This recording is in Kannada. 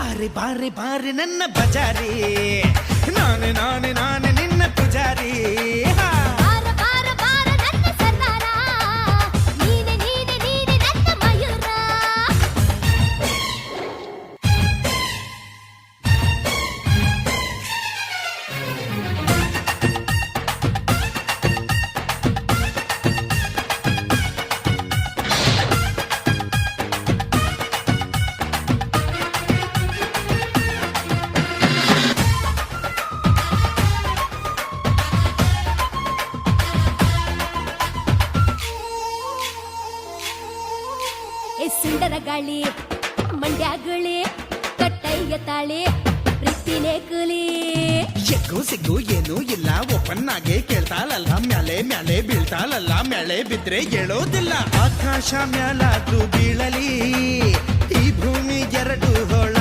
ಬಾರೆ ಬಾರೆ ಬಾರೆ ನನ್ನ ಬಜಾರಿ, ನಾನೇ ನಾನೇ ನಾನೇ ನಿನ್ನ ಪೂಜಾರಿ. ಬಾರ ಬಾರ ಬಾರ ನನ್ನ ಸರ್ದಾರ, ನೀನೆ ನೀನೆ ನೀನೆ ನನ್ನ ಮಯೂರ. ಸುಂದರ ಗಾಳಿ ಮಂಡ್ಯಾಗುಳಿ ಕಟ್ಟಯ್ಯ ತಾಳಿ ಪ್ರೀತಿನೇ ಕೂಲಿ. ಎಗ್ಗು ಸಿಗ್ಗು ಏನೂ ಇಲ್ಲ, ಓಪನ್ ಆಗಿ ಕೇಳ್ತಾಳಲ್ಲ, ಮ್ಯಾಲೆ ಮ್ಯಾಲೆ ಬೀಳ್ತಾಳಲ್ಲ, ಮ್ಯಾಲೆ ಬಿದ್ರೆ ಹೇಳೋದಿಲ್ಲ. ಆಕಾಶ ಮ್ಯಾಲಾದ್ರೂ ಬೀಳಲಿ, ಈ ಭೂಮಿ ಎರಡು ಹೊಳ